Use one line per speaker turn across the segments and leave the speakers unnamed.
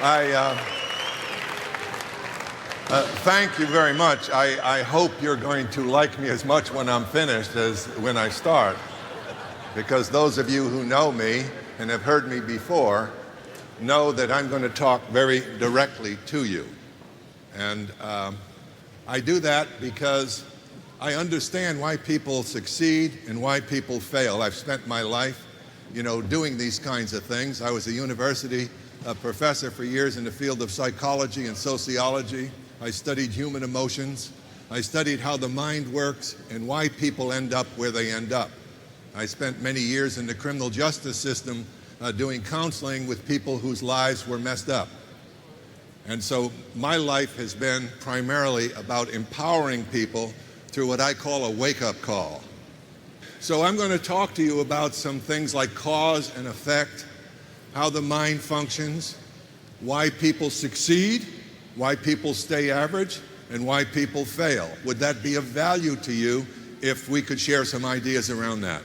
I thank you very much. I hope you're going to like me as much when I'm finished as when I start, because those of you who know me and have heard me before know that I'm going to talk very directly to you. And I do that because I understand why people succeed and why people fail. I've spent my life, doing these kinds of things. I was a university professor for years in the field of psychology and sociology. I studied human emotions. I studied how the mind works and why people end up where they end up. I spent many years in the criminal justice system doing counseling with people whose lives were messed up. And so my life has been primarily about empowering people through what I call a wake-up call. So I'm going to talk to you about some things like cause and effect, how the mind functions, why people succeed, why people stay average, and why people fail. Would that be of value to you if we could share some ideas around that?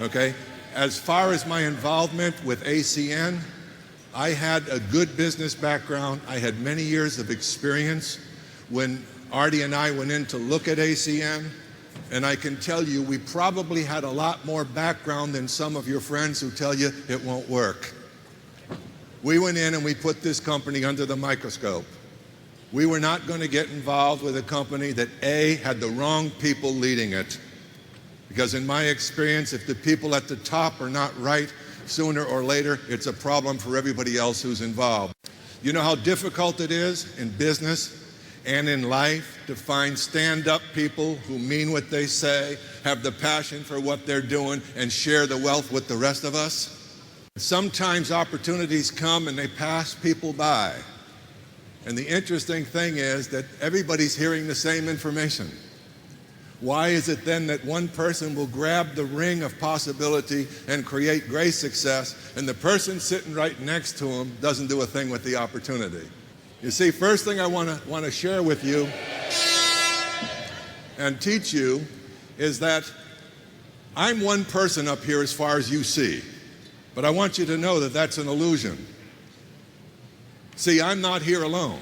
Okay? As far as my involvement with ACN, I had a good business background. I had many years of experience when Artie and I went in to look at ACN, and I can tell you we probably had a lot more background than some of your friends who tell you it won't work. We went in and we put this company under the microscope. We were not going to get involved with a company that A, had the wrong people leading it. Because in my experience, if the people at the top are not right, sooner or later, it's a problem for everybody else who's involved. You know how difficult it is in business and in life to find stand-up people who mean what they say, have the passion for what they're doing, and share the wealth with the rest of us? Sometimes opportunities come and they pass people by. And the interesting thing is that everybody's hearing the same information. Why is it then that one person will grab the ring of possibility and create great success, and the person sitting right next to him doesn't do a thing with the opportunity? You see, first thing I want to share with you and teach you is that I'm one person up here as far as you see, but I want you to know that that's an illusion. See, I'm not here alone.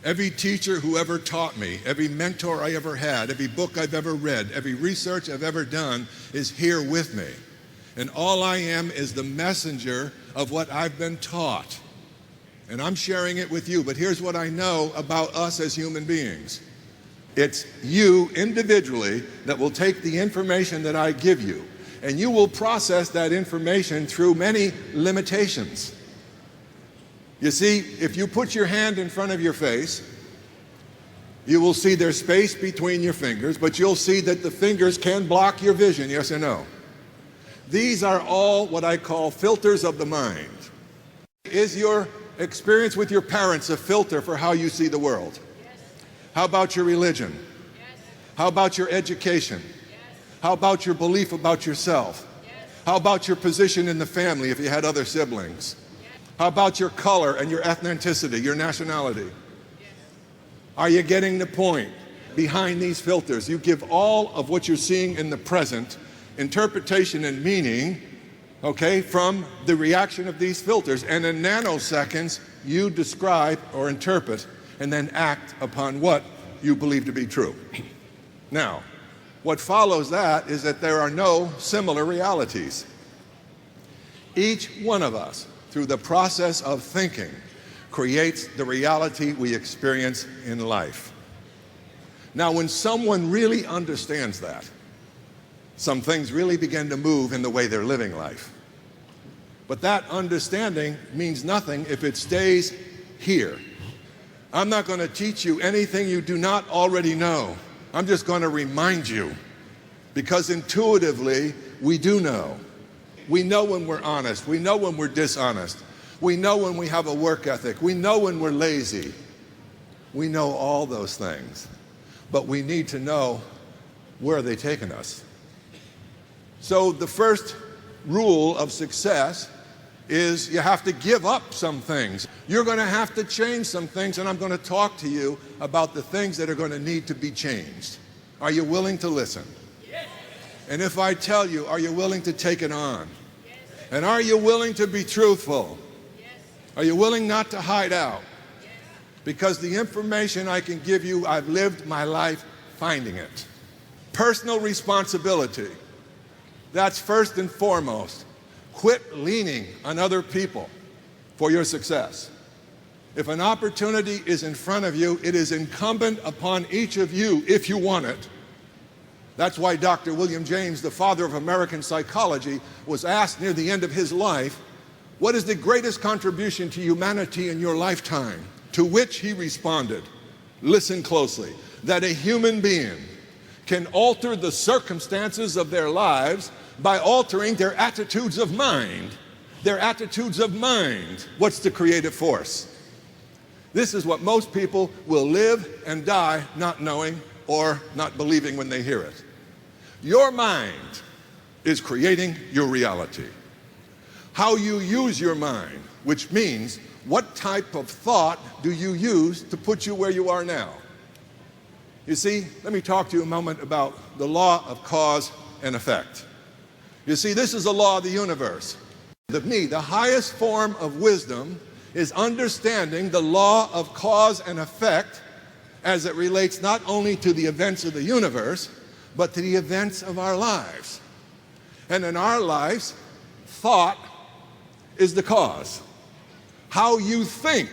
Every teacher who ever taught me, every mentor I ever had, every book I've ever read, every research I've ever done is here with me. And all I am is the messenger of what I've been taught. And I'm sharing it with you, but here's what I know about us as human beings. It's you individually that will take the information that I give you, and you will process that information through many limitations. You see, if you put your hand in front of your face, you will see there's space between your fingers, but you'll see that the fingers can block your vision, yes or no? These are all what I call filters of the mind. Is your experience with your parents a filter for how you see the world? Yes. How about your religion? Yes. How about your education? Yes. How about your belief about yourself? Yes. How about your position in the family if you had other siblings? Yes. How about your color and your ethnicity, your nationality? Yes. Are you getting the point? Behind these filters, you give all of what you're seeing in the present interpretation and meaning, okay, from the reaction of these filters, and in nanoseconds you describe or interpret and then act upon what you believe to be true. Now, what follows that is that there are no similar realities. Each one of us, through the process of thinking, creates the reality we experience in life. Now, when someone really understands that, some things really begin to move in the way they're living life. But that understanding means nothing if it stays here. I'm not going to teach you anything you do not already know. I'm just going to remind you, because intuitively we do know. We know when we're honest. We know when we're dishonest. We know when we have a work ethic. We know when we're lazy. We know all those things. But we need to know, where are they taking us? So the first rule of success is you have to give up some things. You're going to have to change some things, and I'm going to talk to you about the things that are going to need to be changed. Are you willing to listen? Yes. And if I tell you, are you willing to take it on? Yes. And are you willing to be truthful? Yes. Are you willing not to hide out? Because the information I can give you, I've lived my life finding it. Personal responsibility. That's first and foremost. Quit leaning on other people for your success. If an opportunity is in front of you, it is incumbent upon each of you, if you want it. That's why Dr. William James, the father of American psychology, was asked near the end of his life, what is the greatest contribution to humanity in your lifetime? To which he responded, listen closely, that a human being can alter the circumstances of their lives by altering their attitudes of mind. Their attitudes of mind. What's the creative force? This is what most people will live and die not knowing or not believing when they hear it. Your mind is creating your reality. How you use your mind, which means what type of thought do you use to put you where you are now? You see, let me talk to you a moment about the law of cause and effect. You see, this is a law of the universe. The highest form of wisdom is understanding the law of cause and effect as it relates not only to the events of the universe, but to the events of our lives. And in our lives, thought is the cause. How you think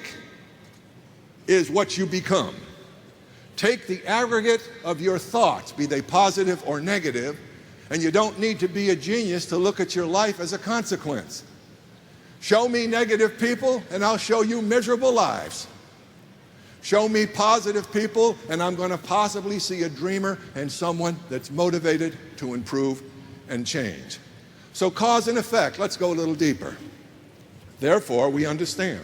is what you become. Take the aggregate of your thoughts, be they positive or negative, and you don't need to be a genius to look at your life as a consequence. Show me negative people, and I'll show you miserable lives. Show me positive people, and I'm going to possibly see a dreamer and someone that's motivated to improve and change. So cause and effect, let's go a little deeper. Therefore, we understand.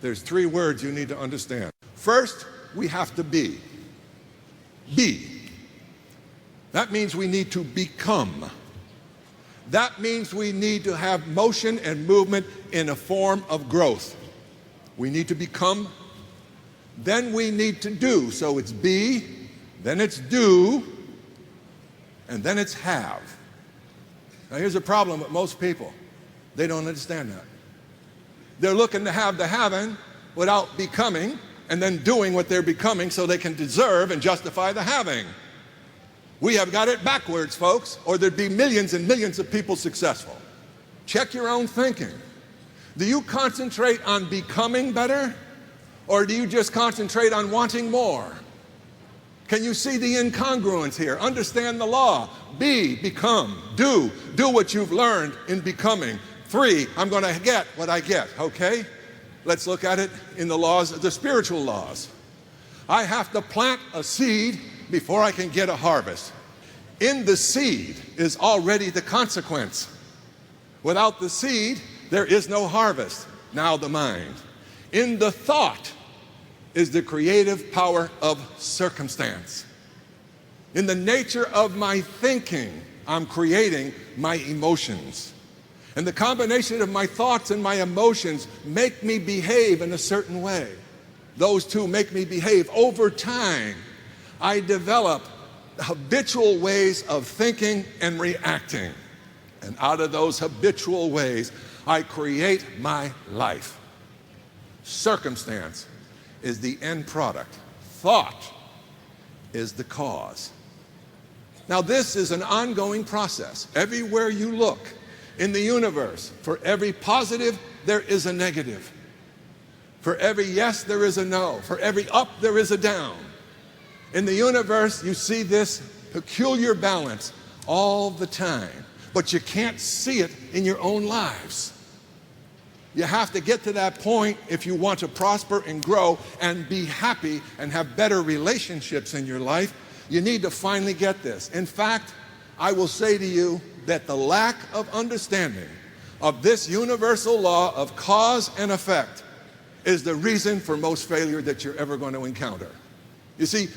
There's three words you need to understand. First, we have to be. Be. That means we need to become. That means we need to have motion and movement in a form of growth. We need to become, then we need to do. So it's be, then it's do, and then it's have. Now here's a problem with most people. They don't understand that. They're looking to have the having without becoming and then doing what they're becoming so they can deserve and justify the having. We have got it backwards, folks, or there'd be millions and millions of people successful. Check your own thinking. Do you concentrate on becoming better, or do you just concentrate on wanting more? Can you see the incongruence here? Understand the law. Be, become, do what you've learned in becoming. 3, I'm going to get what I get, okay? Let's look at it in the laws, the spiritual laws. I have to plant a seed before I can get a harvest. In the seed is already the consequence. Without the seed, there is no harvest. Now the mind. In the thought is the creative power of circumstance. In the nature of my thinking, I'm creating my emotions. And the combination of my thoughts and my emotions make me behave in a certain way. Those two make me behave. Over time, I develop habitual ways of thinking and reacting. And out of those habitual ways, I create my life. Circumstance is the end product. Thought is the cause. Now, this is an ongoing process. Everywhere you look in the universe, for every positive, there is a negative. For every yes, there is a no. For every up, there is a down. In the universe, you see this peculiar balance all the time, but you can't see it in your own lives. You have to get to that point if you want to prosper and grow and be happy and have better relationships in your life. You need to finally get this. In fact, I will say to you that the lack of understanding of this universal law of cause and effect is the reason for most failure that you're ever going to encounter. You see,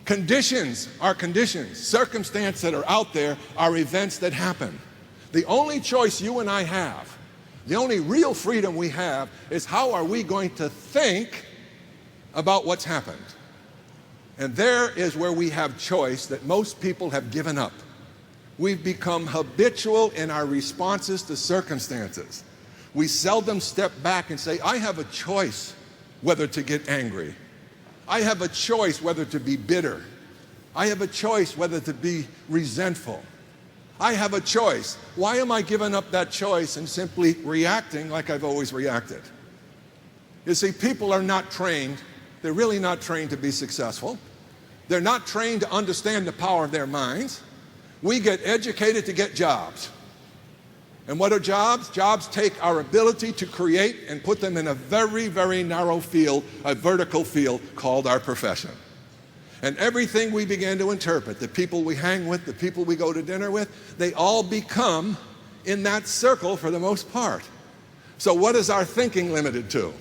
conditions are conditions. Circumstances that are out there are events that happen. The only choice you and I have, the only real freedom we have, is how are we going to think about what's happened. And there is where we have choice that most people have given up. We've become habitual in our responses to circumstances. we seldom step back and say, I have a choice whether to get angry. I have a choice whether to be bitter. I have a choice whether to be resentful. I have a choice. Why am I giving up that choice and simply reacting like I've always reacted? You see, people are not trained. They're really not trained to be successful. They're not trained to understand the power of their minds. We get educated to get jobs. And what are jobs? Jobs take our ability to create and put them in a very, very narrow field, a vertical field called our profession. And everything we begin to interpret, the people we hang with, the people we go to dinner with, they all become in that circle for the most part. So what is our thinking limited to?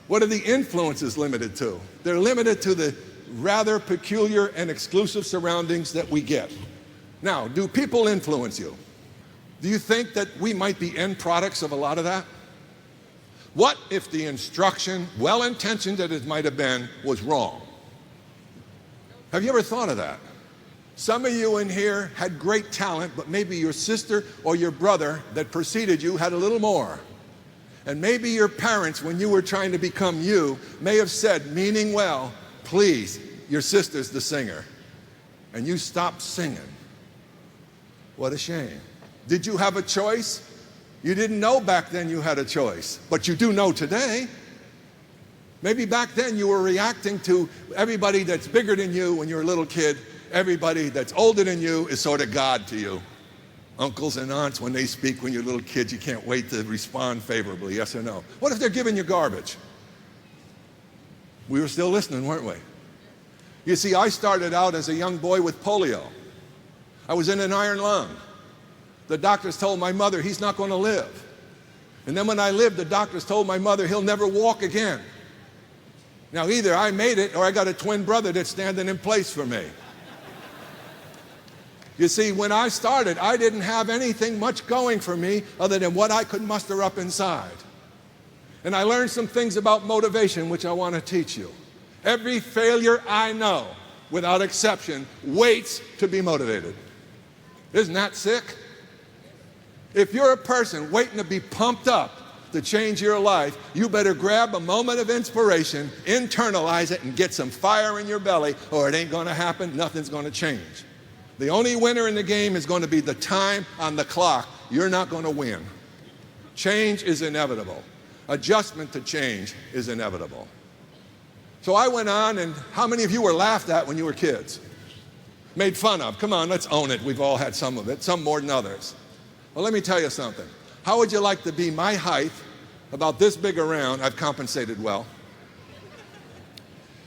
What are the influences limited to? They're limited to the rather peculiar and exclusive surroundings that we get. Now, do people influence you? Do you think that we might be end products of a lot of that? What if the instruction, well-intentioned that it might have been, was wrong? Have you ever thought of that? Some of you in here had great talent, but maybe your sister or your brother that preceded you had a little more. And maybe your parents, when you were trying to become you, may have said, meaning well, please, your sister's the singer. And you stopped singing. What a shame. Did you have a choice? You didn't know back then you had a choice, but you do know today. Maybe back then you were reacting to everybody that's bigger than you when you were a little kid. Everybody that's older than you is sort of God to you. Uncles and aunts, when they speak when you're little kids, you can't wait to respond favorably, yes or no. What if they're giving you garbage? We were still listening, weren't we? You see, I started out as a young boy with polio. I was in an iron lung. The doctors told my mother he's not going to live. And then when I lived, the doctors told my mother he'll never walk again. Now either I made it or I got a twin brother that's standing in place for me. You see, when I started, I didn't have anything much going for me other than what I could muster up inside. And I learned some things about motivation, which I want to teach you. Every failure I know, without exception, waits to be motivated. Isn't that sick? If you're a person waiting to be pumped up to change your life, you better grab a moment of inspiration, internalize it, and get some fire in your belly, or it ain't going to happen, nothing's going to change. The only winner in the game is going to be the time on the clock. You're not going to win. Change is inevitable. Adjustment to change is inevitable. So I went on, and how many of you were laughed at when you were kids? Made fun of. Come on, let's own it. We've all had some of it, some more than others. Well, let me tell you something. How would you like to be my height, about this big around? I've compensated well.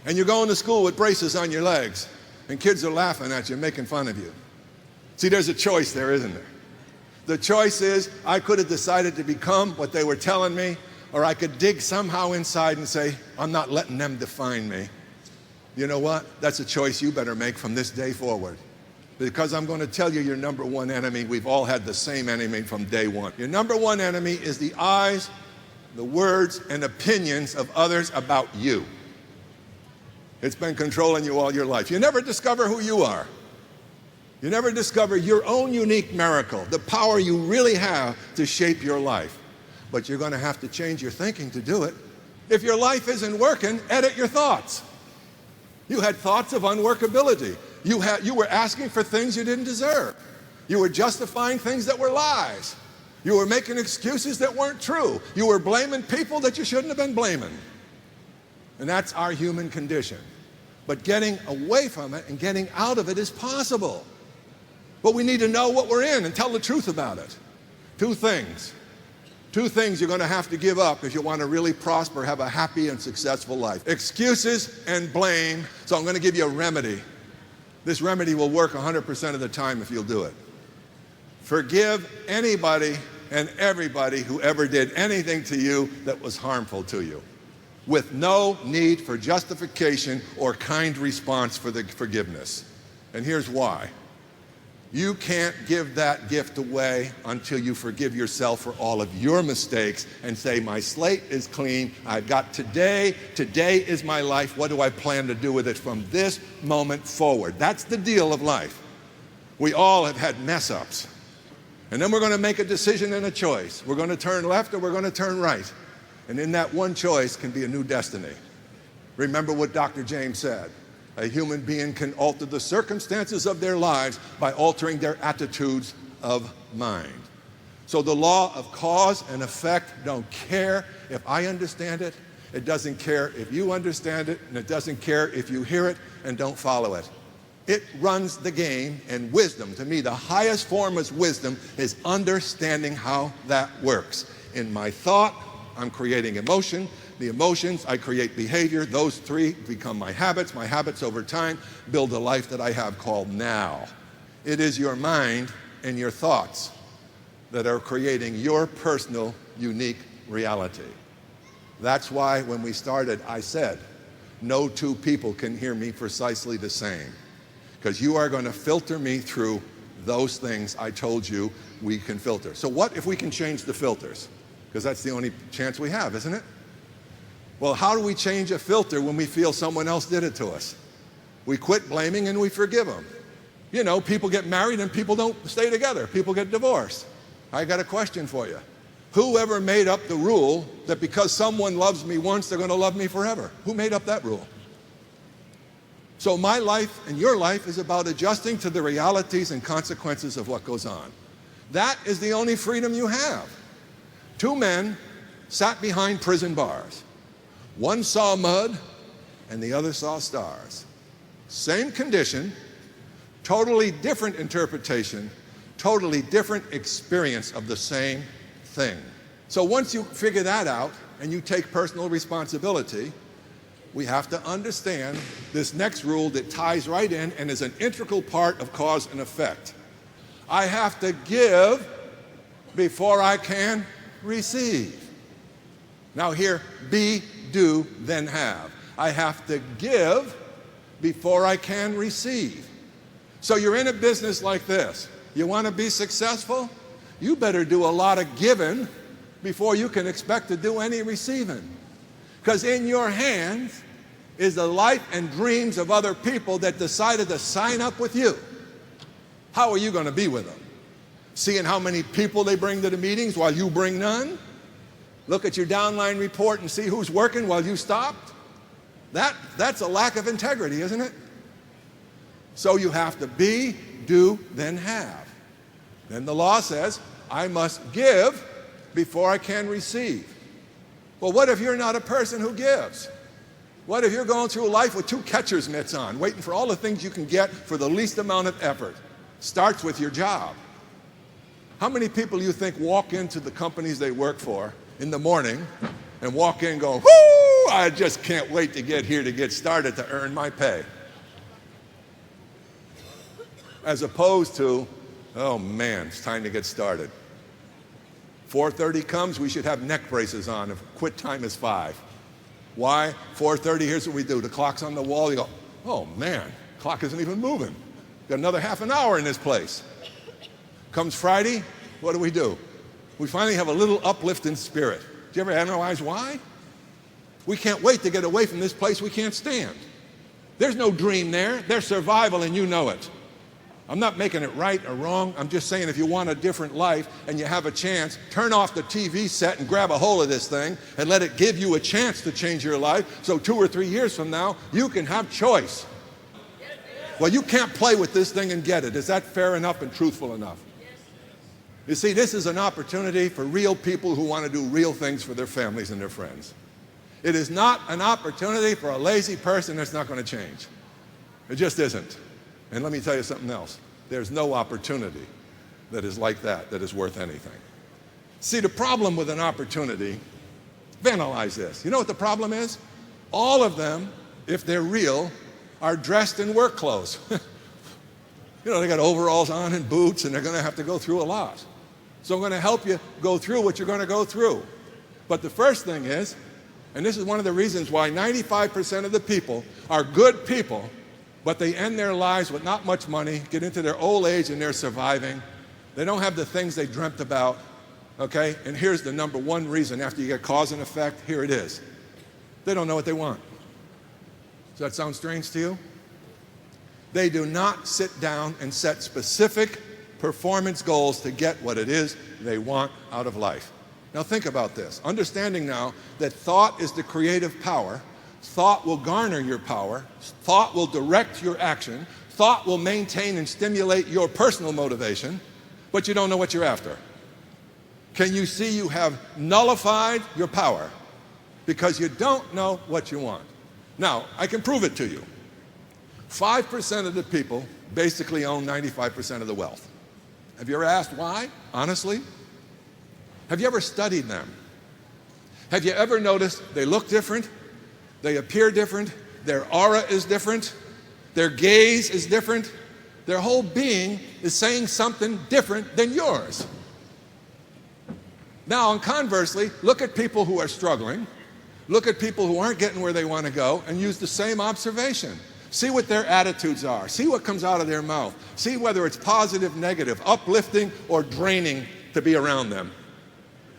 And you're going to school with braces on your legs, and kids are laughing at you, making fun of you. See, there's a choice there, isn't there? The choice is I could have decided to become what they were telling me, or I could dig somehow inside and say, I'm not letting them define me. You know what? That's a choice you better make from this day forward. Because I'm going to tell you your number one enemy. We've all had the same enemy from day one. Your number one enemy is the eyes, the words, and opinions of others about you. It's been controlling you all your life. You never discover who you are. You never discover your own unique miracle, the power you really have to shape your life. But you're going to have to change your thinking to do it. If your life isn't working, edit your thoughts. You had thoughts of unworkability. You were asking for things you didn't deserve. You were justifying things that were lies. You were making excuses that weren't true. You were blaming people that you shouldn't have been blaming. And that's our human condition. But getting away from it and getting out of it is possible. But we need to know what we're in and tell the truth about it. Two things you're going to have to give up if you want to really prosper, have a happy and successful life. Excuses and blame. So I'm going to give you a remedy. This remedy will work 100% of the time if you'll do it. Forgive anybody and everybody who ever did anything to you that was harmful to you, with no need for justification or kind response for the forgiveness. And here's why. You can't give that gift away until you forgive yourself for all of your mistakes and say, my slate is clean, I've got today is my life, what do I plan to do with it from this moment forward? That's the deal of life. We all have had mess-ups. And then we're going to make a decision and a choice. We're going to turn left or we're going to turn right. And in that one choice can be a new destiny. Remember what Dr. James said. A human being can alter the circumstances of their lives by altering their attitudes of mind. So the law of cause and effect don't care if I understand it. It doesn't care if you understand it, and it doesn't care if you hear it and don't follow it. It runs the game, and wisdom, to me, the highest form of wisdom is understanding how that works. In my thought, I'm creating emotion. The emotions, I create behavior. Those three become my habits. My habits over time build a life that I have called now. It is your mind and your thoughts that are creating your personal, unique reality. That's why when we started, I said, no two people can hear me precisely the same. Because you are going to filter me through those things I told you we can filter. So what if we can change the filters? Because that's the only chance we have, isn't it? Well, how do we change a filter when we feel someone else did it to us? We quit blaming and we forgive them. You know, people get married and people don't stay together. People get divorced. I got a question for you. Whoever made up the rule that because someone loves me once, they're going to love me forever? Who made up that rule? So my life and your life is about adjusting to the realities and consequences of what goes on. That is the only freedom you have. Two men sat behind prison bars. One saw mud and the other saw stars. Same condition, totally different interpretation, totally different experience of the same thing. So once you figure that out and you take personal responsibility, we have to understand this next rule that ties right in and is an integral part of cause and effect. I have to give before I can receive. Now here, be, do, then have. I have to give before I can receive. So you're in a business like this. You want to be successful? You better do a lot of giving before you can expect to do any receiving. Because in your hands is the life and dreams of other people that decided to sign up with you. How are you going to be with them? Seeing how many people they bring to the meetings while you bring none? Look at your downline report and see who's working while you stopped? That's a lack of integrity, isn't it? So you have to be, do, then have. Then the law says, I must give before I can receive. Well, what if you're not a person who gives? What if you're going through life with two catcher's mitts on, waiting for all the things you can get for the least amount of effort? Starts with your job. How many people do you think walk into the companies they work for in the morning and walk in going, whoo, I just can't wait to get here to get started to earn my pay? As opposed to, oh man, it's time to get started. 4:30 comes, we should have neck braces on if quit time is 5. Why? 4:30, here's what we do. The clock's on the wall, you go, oh man, clock isn't even moving. Got another half an hour in this place. Comes Friday, what do? We finally have a little uplift in spirit. Do you ever analyze why? We can't wait to get away from this place we can't stand. There's no dream there. There's survival and you know it. I'm not making it right or wrong. I'm just saying if you want a different life and you have a chance, turn off the TV set and grab a hold of this thing and let it give you a chance to change your life so 2 or 3 years from now, you can have choice. Well, you can't play with this thing and get it. Is that fair enough and truthful enough? You see, this is an opportunity for real people who want to do real things for their families and their friends. It is not an opportunity for a lazy person that's not going to change. It just isn't. And let me tell you something else. There's no opportunity that is like that is worth anything. See, the problem with an opportunity, analyze this. You know what the problem is? All of them, if they're real, are dressed in work clothes. You know, they got overalls on and boots, and they're going to have to go through a lot. So I'm going to help you go through what you're going to go through. But the first thing is, and this is one of the reasons why 95% of the people are good people, but they end their lives with not much money, get into their old age and they're surviving. They don't have the things they dreamt about, okay? And here's the number one reason after you get cause and effect, here it is. They don't know what they want. Does that sound strange to you? They do not sit down and set specific performance goals to get what it is they want out of life. Now think about this. Understanding now that thought is the creative power, thought will garner your power, thought will direct your action, thought will maintain and stimulate your personal motivation, but you don't know what you're after. Can you see you have nullified your power because you don't know what you want? Now, I can prove it to you. 5% of the people basically own 95% of the wealth. Have you ever asked why, honestly? Have you ever studied them? Have you ever noticed they look different? They appear different? Their aura is different? Their gaze is different? Their whole being is saying something different than yours. Now, and conversely, look at people who are struggling, look at people who aren't getting where they want to go, and use the same observation. See what their attitudes are. See what comes out of their mouth. See whether it's positive, negative, uplifting, or draining to be around them.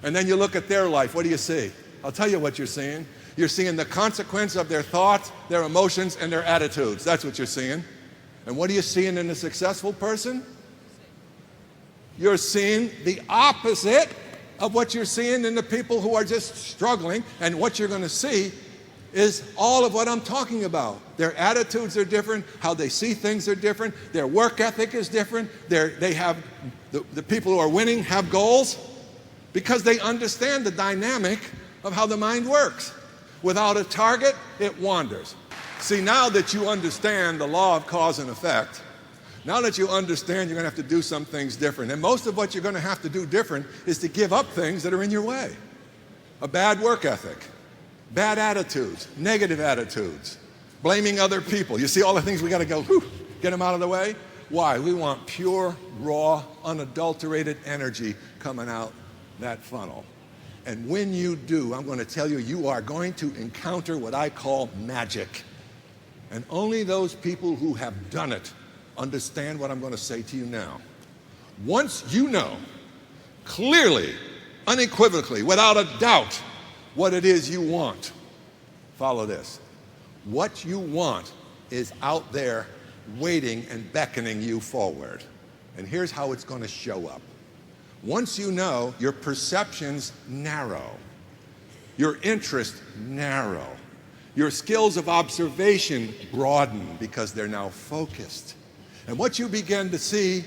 And then you look at their life. What do you see? I'll tell you what you're seeing. You're seeing the consequence of their thoughts, their emotions, and their attitudes. That's what you're seeing. And what are you seeing in a successful person? You're seeing the opposite of what you're seeing in the people who are just struggling. And what you're going to see is all of what I'm talking about. Their attitudes are different. How they see things are different. Their work ethic is different. They have the people who are winning have goals because they understand the dynamic of how the mind works. Without a target, it wanders. See, now that you understand the law of cause and effect, now that you understand you're going to have to do some things different. And most of what you're going to have to do different is to give up things that are in your way. A bad work ethic, bad attitudes, negative attitudes, blaming other people. You see all the things we got to go, get them out of the way? Why? We want pure, raw, unadulterated energy coming out that funnel. And when you do, I'm going to tell you, you are going to encounter what I call magic. And only those people who have done it understand what I'm going to say to you now. Once you know clearly, unequivocally, without a doubt, what it is you want, follow this. What you want is out there waiting and beckoning you forward. And here's how it's going to show up. Once you know, your perceptions narrow, your interest narrow, your skills of observation broaden because they're now focused. And what you begin to see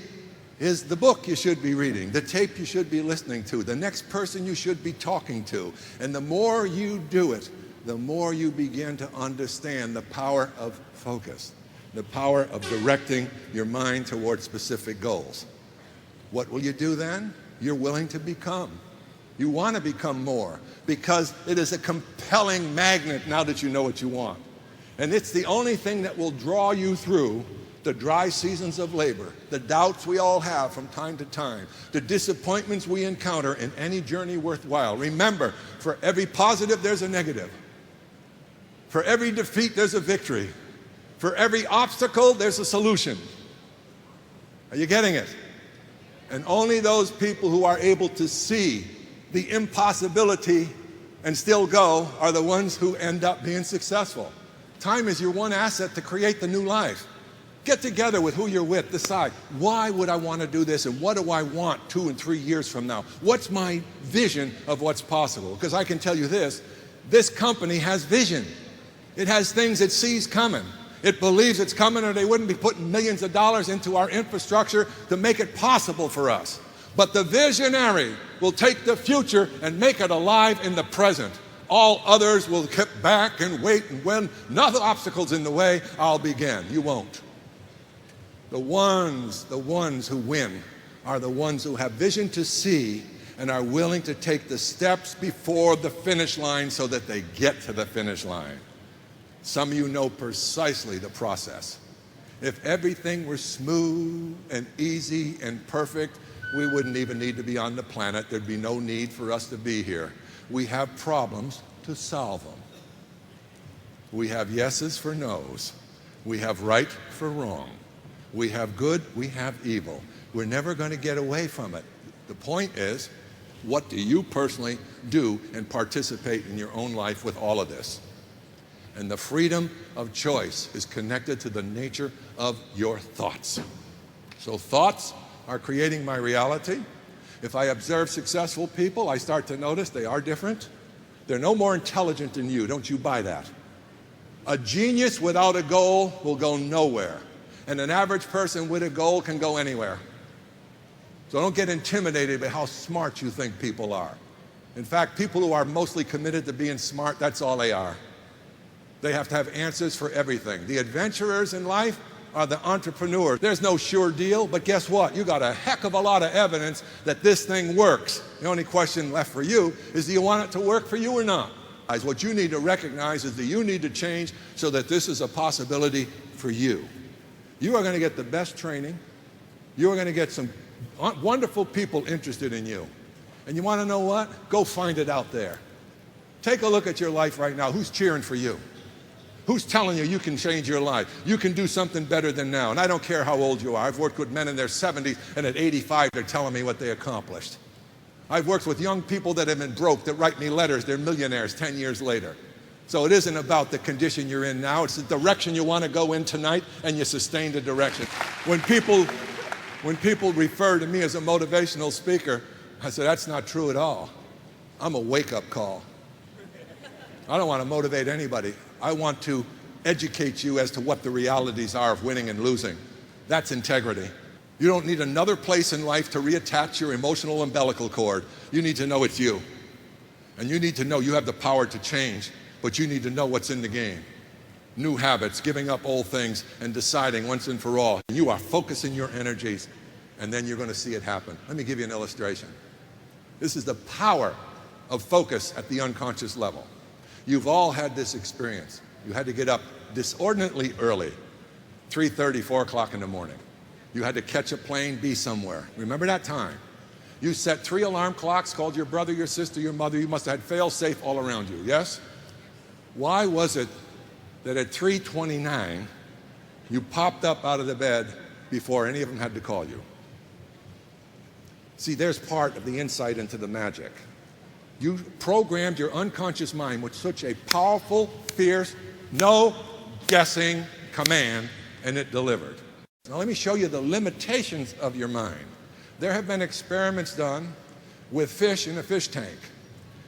is the book you should be reading, the tape you should be listening to, the next person you should be talking to. And the more you do it, the more you begin to understand the power of focus, the power of directing your mind toward specific goals. What will you do then? You're willing to become. You want to become more because it is a compelling magnet now that you know what you want. And it's the only thing that will draw you through the dry seasons of labor, the doubts we all have from time to time, the disappointments we encounter in any journey worthwhile. Remember, for every positive, there's a negative. For every defeat, there's a victory. For every obstacle, there's a solution. Are you getting it? And only those people who are able to see the impossibility and still go are the ones who end up being successful. Time is your one asset to create the new life. Get together with who you're with. Decide, why would I want to do this and what do I want 2 and 3 years from now? What's my vision of what's possible? Because I can tell you this company has vision. It has things it sees coming. It believes it's coming or they wouldn't be putting millions of dollars into our infrastructure to make it possible for us. But the visionary will take the future and make it alive in the present. All others will keep back and wait, and when no obstacles in the way, I'll begin. You won't. The ones who win are the ones who have vision to see and are willing to take the steps before the finish line so that they get to the finish line. Some of you know precisely the process. If everything were smooth and easy and perfect, we wouldn't even need to be on the planet. There'd be no need for us to be here. We have problems to solve them. We have yeses for nos. We have right for wrong. We have good, we have evil. We're never going to get away from it. The point is, what do you personally do and participate in your own life with all of this? And the freedom of choice is connected to the nature of your thoughts. So thoughts are creating my reality. If I observe successful people, I start to notice they are different. They're no more intelligent than you. Don't you buy that? A genius without a goal will go nowhere. And an average person with a goal can go anywhere. So don't get intimidated by how smart you think people are. In fact, people who are mostly committed to being smart, that's all they are. They have to have answers for everything. The adventurers in life are the entrepreneurs. There's no sure deal, but guess what? You got a heck of a lot of evidence that this thing works. The only question left for you is, do you want it to work for you or not? What you need to recognize is that you need to change so that this is a possibility for you. You are going to get the best training. You are going to get some wonderful people interested in you. And you want to know what? Go find it out there. Take a look at your life right now. Who's cheering for you? Who's telling you you can change your life? You can do something better than now. And I don't care how old you are. I've worked with men in their 70s, and at 85, they're telling me what they accomplished. I've worked with young people that have been broke that write me letters. They're millionaires 10 years later. So it isn't about the condition you're in now. It's the direction you want to go in tonight, and you sustain the direction. When people refer to me as a motivational speaker, I say, that's not true at all. I'm a wake-up call. I don't want to motivate anybody. I want to educate you as to what the realities are of winning and losing. That's integrity. You don't need another place in life to reattach your emotional umbilical cord. You need to know it's you. And you need to know you have the power to change, but you need to know what's in the game. New habits, giving up old things, and deciding once and for all. You are focusing your energies, and then you're going to see it happen. Let me give you an illustration. This is the power of focus at the unconscious level. You've all had this experience. You had to get up disordinately early, 3:30, 4 o'clock in the morning. You had to catch a plane, be somewhere. Remember that time? You set 3 alarm clocks, called your brother, your sister, your mother. You must have had fail-safe all around you, yes? Why was it that at 3:29, you popped up out of the bed before any of them had to call you? See, there's part of the insight into the magic. You programmed your unconscious mind with such a powerful, fierce, no guessing command, and it delivered. Now let me show you the limitations of your mind. There have been experiments done with fish in a fish tank.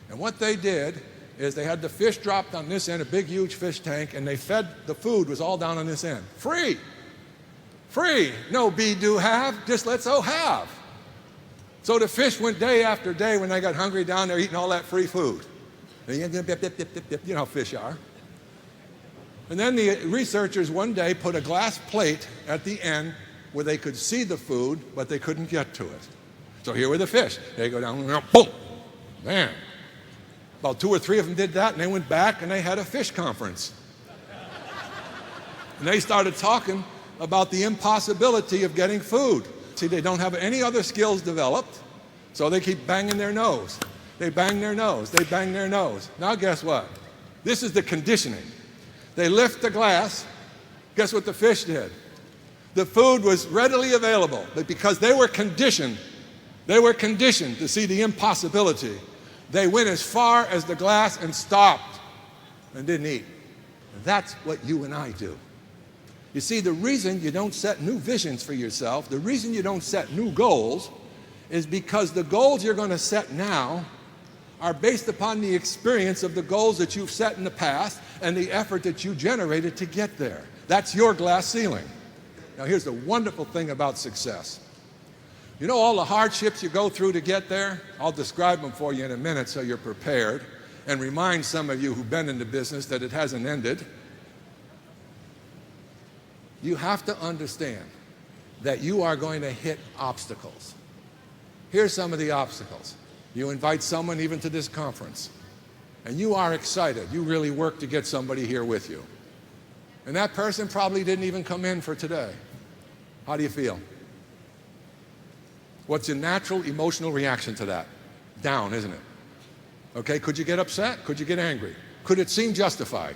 And what they did is they had the fish dropped on this end, a big, huge fish tank, and they fed, the food was all down on this end. Free. Free. No be, do, have, just let's have. So the fish went day after day when they got hungry down there eating all that free food. You know how fish are. And then the researchers one day put a glass plate at the end where they could see the food, but they couldn't get to it. So here were the fish. They go down, boom, man. About 2 or 3 of them did that, and they went back and they had a fish conference. And they started talking about the impossibility of getting food. See, they don't have any other skills developed, so they keep banging their nose. They bang their nose. They bang their nose. Now guess what? This is the conditioning. They lift the glass. Guess what the fish did? The food was readily available, but because they were conditioned to see the impossibility, they went as far as the glass and stopped and didn't eat. That's what you and I do. You see, the reason you don't set new visions for yourself, the reason you don't set new goals, is because the goals you're going to set now are based upon the experience of the goals that you've set in the past and the effort that you generated to get there. That's your glass ceiling. Now here's the wonderful thing about success. You know all the hardships you go through to get there? I'll describe them for you in a minute so you're prepared, and remind some of you who've been in the business that it hasn't ended. You have to understand that you are going to hit obstacles. Here's some of the obstacles. You invite someone even to this conference, and you are excited. You really work to get somebody here with you. And that person probably didn't even come in for today. How do you feel? What's your natural emotional reaction to that? Down, isn't it? Okay, could you get upset? Could you get angry? Could it seem justified?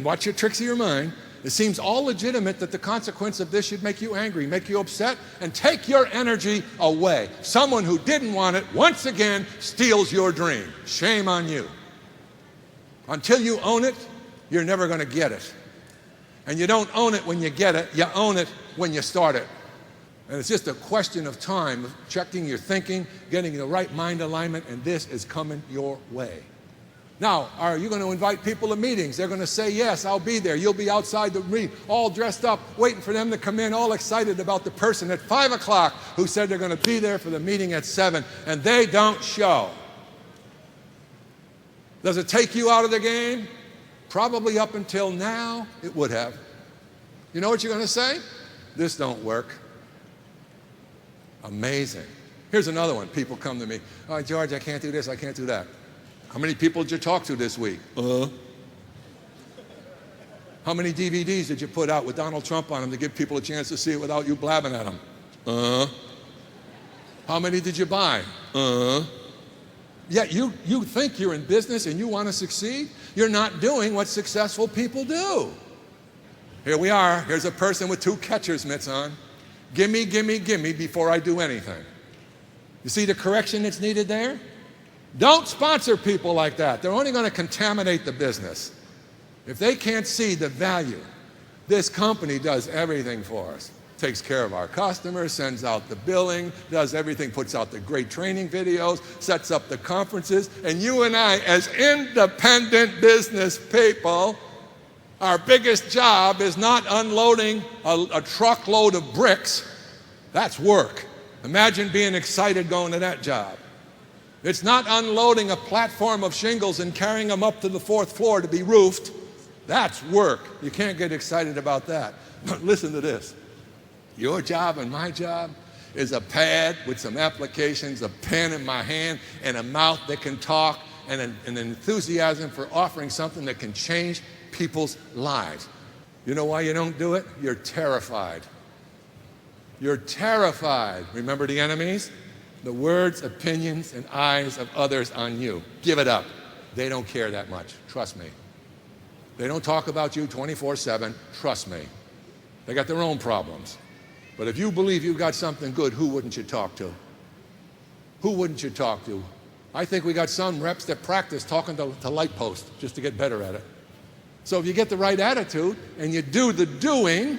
Watch your tricks of your mind. It seems all legitimate that the consequence of this should make you angry, make you upset, and take your energy away. Someone who didn't want it, once again, steals your dream. Shame on you. Until you own it, you're never going to get it. And you don't own it when you get it, you own it when you start it. And it's just a question of time, of checking your thinking, getting the right mind alignment, and this is coming your way. Now, are you going to invite people to meetings? They're going to say, yes, I'll be there. You'll be outside the meeting, all dressed up, waiting for them to come in, all excited about the person at 5 o'clock who said they're going to be there for the meeting at 7, and they don't show. Does it take you out of the game? Probably up until now, it would have. You know what you're going to say? This don't work. Amazing. Here's another one. People come to me, oh, George, I can't do this, I can't do that. How many people did you talk to this week? How many DVDs did you put out with Donald Trump on them to give people a chance to see it without you blabbing at them? How many did you buy? Yet you think you're in business and you want to succeed? You're not doing what successful people do. Here we are. Here's a person with 2 catcher's mitts on. Gimme, gimme, gimme before I do anything. You see the correction that's needed there? Don't sponsor people like that. They're only going to contaminate the business. If they can't see the value, this company does everything for us. Takes care of our customers, sends out the billing, does everything, puts out the great training videos, sets up the conferences, and you and I, as independent business people, our biggest job is not unloading a truckload of bricks. That's work. Imagine being excited going to that job. It's not unloading a platform of shingles and carrying them up to the 4th floor to be roofed. That's work. You can't get excited about that. But listen to this. Your job and my job is a pad with some applications, a pen in my hand, and a mouth that can talk, and an enthusiasm for offering something that can change people's lives. You know why you don't do it? You're terrified. You're terrified. Remember the enemies? The words, opinions, and eyes of others on you. Give it up. They don't care that much. Trust me. They don't talk about you 24/7. Trust me. They got their own problems. But if you believe you've got something good, who wouldn't you talk to? Who wouldn't you talk to? I think we got some reps that practice talking to light posts just to get better at it. So if you get the right attitude and you do the doing,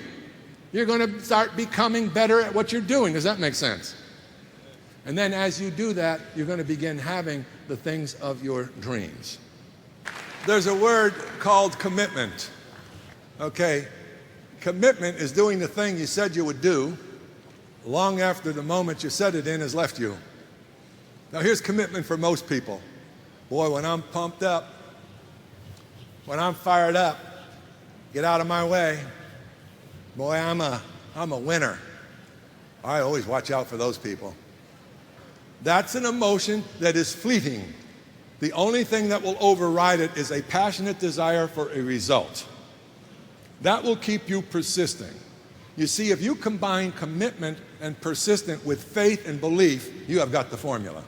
you're going to start becoming better at what you're doing. Does that make sense? And then as you do that, you're going to begin having the things of your dreams. There's a word called commitment. Okay, commitment is doing the thing you said you would do long after the moment you said it in has left you. Now here's commitment for most people. Boy, when I'm pumped up, when I'm fired up, get out of my way. Boy, I'm a winner. I always watch out for those people. That's an emotion that is fleeting. The only thing that will override it is a passionate desire for a result. That will keep you persisting. You see, if you combine commitment and persistent with faith and belief, you have got the formula.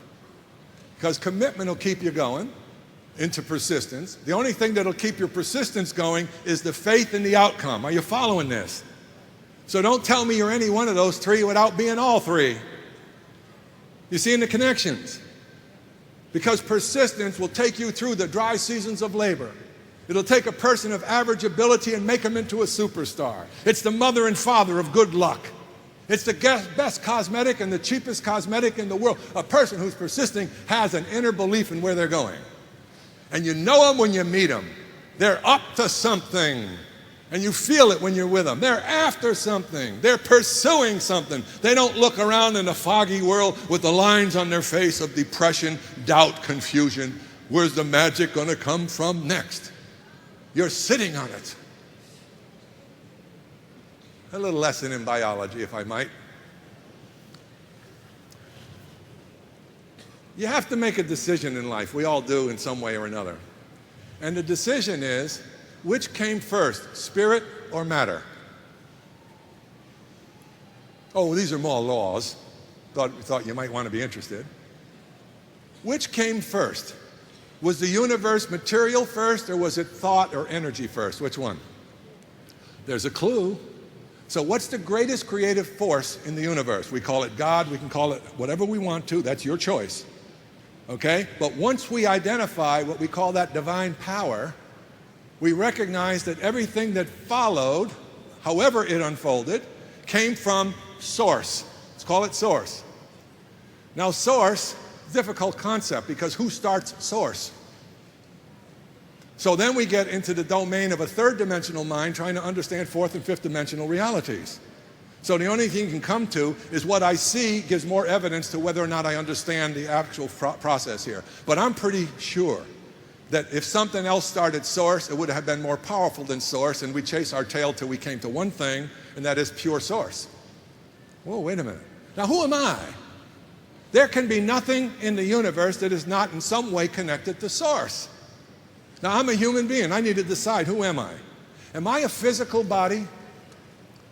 Because commitment will keep you going into persistence. The only thing that will keep your persistence going is the faith in the outcome. Are you following this? So don't tell me you're any one of those 3 without being all 3. You see in the connections? Because persistence will take you through the dry seasons of labor. It'll take a person of average ability and make them into a superstar. It's the mother and father of good luck. It's the best cosmetic and the cheapest cosmetic in the world. A person who's persisting has an inner belief in where they're going. And you know them when you meet them. They're up to something. And you feel it when you're with them. They're after something. They're pursuing something. They don't look around in a foggy world with the lines on their face of depression, doubt, confusion. Where's the magic going to come from next? You're sitting on it. A little lesson in biology, if I might. You have to make a decision in life. We all do in some way or another. And the decision is, which came first, spirit or matter? Oh, these are more laws. Thought you might want to be interested. Which came first? Was the universe material first, or was it thought or energy first? Which one? There's a clue. So what's the greatest creative force in the universe? We call it God, we can call it whatever we want to, that's your choice. Okay? But once we identify what we call that divine power, we recognize that everything that followed, however it unfolded, came from source. Let's call it source. Now source, difficult concept because who starts source? So then we get into the domain of a third dimensional mind trying to understand fourth and fifth dimensional realities. So the only thing you can come to is what I see gives more evidence to whether or not I understand the actual process here. But I'm pretty sure that if something else started source, it would have been more powerful than source, and we chase our tail till we came to one thing, and that is pure source. Whoa, wait a minute. Now who am I? There can be nothing in the universe that is not in some way connected to source. Now I'm a human being. I need to decide, who am I? Am I a physical body?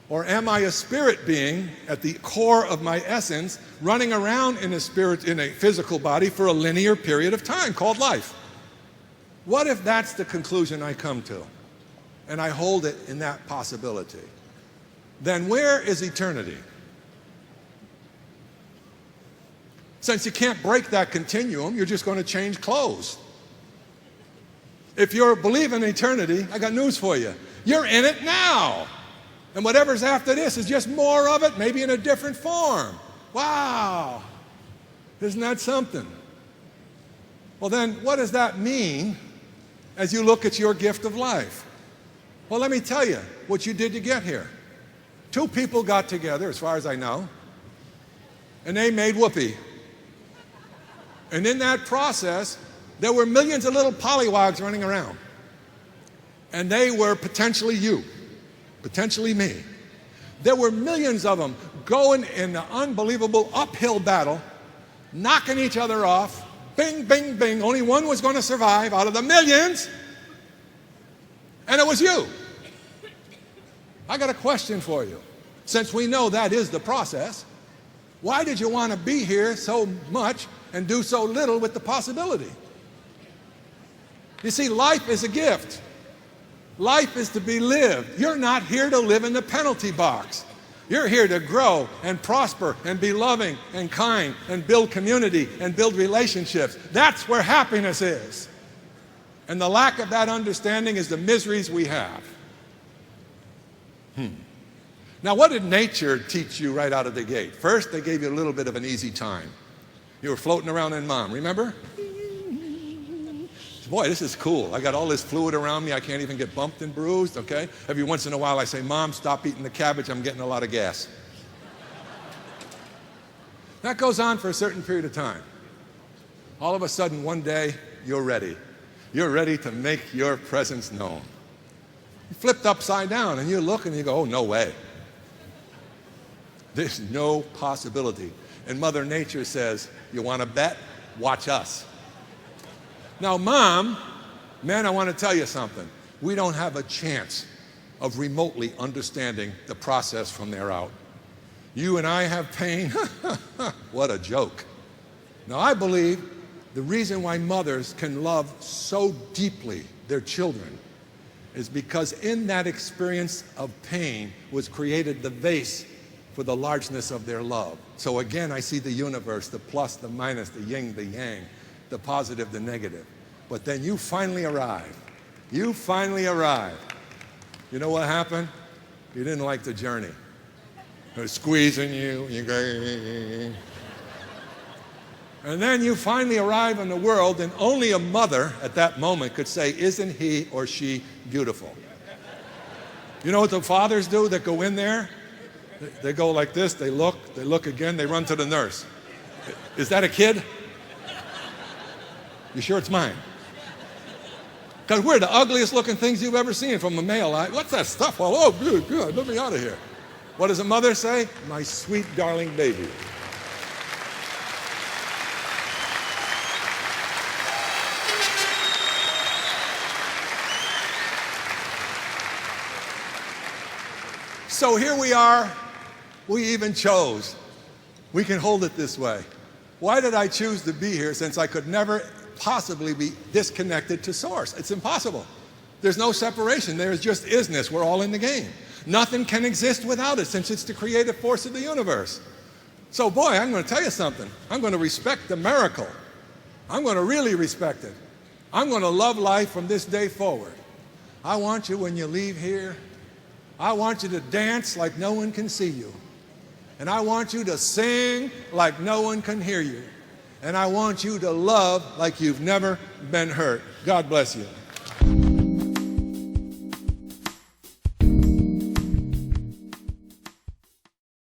Or am I a spirit being at the core of my essence, running around in a physical body for a linear period of time called life? What if that's the conclusion I come to, and I hold it in that possibility? Then where is eternity? Since you can't break that continuum, you're just going to change clothes. If you believe in eternity, I got news for you. You're in it now. And whatever's after this is just more of it, maybe in a different form. Wow. Isn't that something? Well then, what does that mean as you look at your gift of life? Well, let me tell you what you did to get here. Two people got together, as far as I know, and they made whoopee. And in that process, there were millions of little pollywogs running around. And they were potentially you. Potentially me. There were millions of them going in an unbelievable uphill battle, knocking each other off, bing, bing, bing. Only one was going to survive out of the millions, and it was you. I got a question for you. Since we know that is the process, why did you want to be here so much and do so little with the possibility? You see, life is a gift. Life is to be lived. You're not here to live in the penalty box. You're here to grow and prosper and be loving and kind and build community and build relationships. That's where happiness is. And the lack of that understanding is the miseries we have. Now, what did nature teach you right out of the gate? First, they gave you a little bit of an easy time. You were floating around in mom, remember? Boy, this is cool. I got all this fluid around me. I can't even get bumped and bruised, okay? Every once in a while I say, Mom, stop eating the cabbage. I'm getting a lot of gas. That goes on for a certain period of time. All of a sudden, one day, you're ready. You're ready to make your presence known. You flipped upside down and you look and you go, oh, no way. There's no possibility. And Mother Nature says, you want to bet? Watch us. Now, Mom, man, I want to tell you something. We don't have a chance of remotely understanding the process from there out. You and I have pain. What a joke. Now, I believe the reason why mothers can love so deeply their children is because in that experience of pain was created the vase for the largeness of their love. So again, I see the universe, the plus, the minus, the yin, the yang, the positive, the negative. But then you finally arrive. You finally arrive. You know what happened? You didn't like the journey. They're squeezing you. You go. And then you finally arrive in the world, and only a mother at that moment could say, isn't he or she beautiful? You know what the fathers do that go in there? They go like this, they look again, they run to the nurse. Is that a kid? You sure it's mine? Because we're the ugliest looking things you've ever seen from a male eye. What's that stuff? Well, oh, good, let me out of here. What does a mother say? My sweet, darling baby. So here we are. We even chose. We can hold it this way. Why did I choose to be here since I could never possibly be disconnected to source? It's impossible. There's no separation. There's just isness. We're all in the game. Nothing can exist without it since it's the creative force of the universe. So boy, I'm going to tell you something. I'm going to respect the miracle. I'm going to really respect it. I'm going to love life from this day forward. I want you when you leave here, I want you to dance like no one can see you. And I want you to sing like no one can hear you. And I want you to love like you've never been hurt. God bless you.